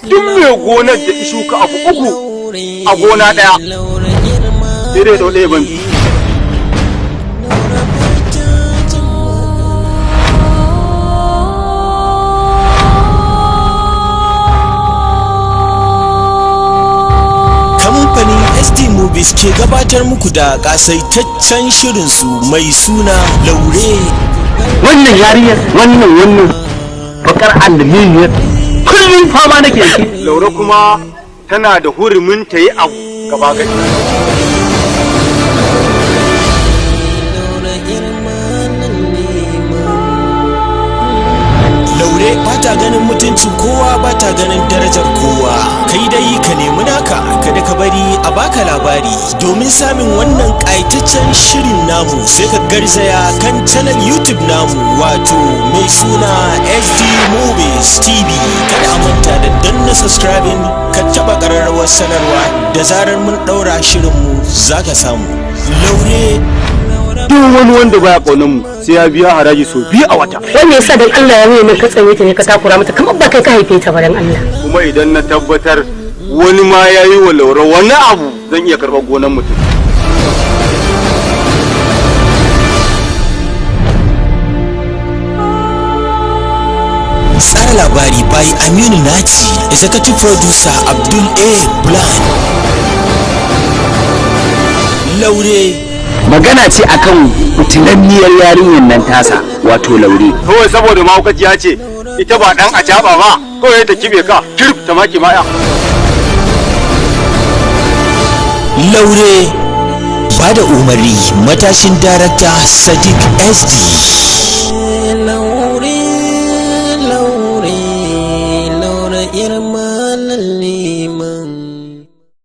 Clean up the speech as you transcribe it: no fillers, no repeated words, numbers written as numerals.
duk mai gonar da shuka abu uku a gona daya sai dai dole ban kamfanin SD Movies ke gabatar muku da kasaitaccen shirinsu mai suna Laure. Wannan yariyar wannan bakar alminiyar kullum fama nake shi. Laure kuma tana da hurumin ta yi abu gaba gari. Laure ba ta ganin mutuncin kowa, ba ta ganin darajar kowa. Kai dai ka nemi naka, kada ka bari a baka labari. Domin samun wannan ƙaitaccen shirin namu sai ka garzaya kan channel YouTube namu wato mai suna SD Movies TV. Kada a manta da danna subscribing, ka taɓa ƙararrawar sanarwa da zarar mun ɗaura shirinmu za ka samu. Laure. Duk wani wanda baya kaunar mu sai ya biya haraji sau 2 a wata. Wanda yasa dan Allah ya nuna ka tsanye ta ne ka takura mata kamar ba kai ka haife ta ba dan Allah. Kuma idan na tabbatar wani ma yayi wa Laure wani abu zan iya karɓar gonar mutum. Tsara labari by Aminu Naji, executive producer Abdul A. Blan. Laure. Magana ce akan fitilanniyar yarinyar nan tasa wato Laure. Kawai saboda mahaukaciya ce ita ba dan a jaba ba kawai ta kibe ka kirf ta maki maya. Laure. Ba da umarni matashin darakta Sadiq SD. Laure, Laure, Laure irma.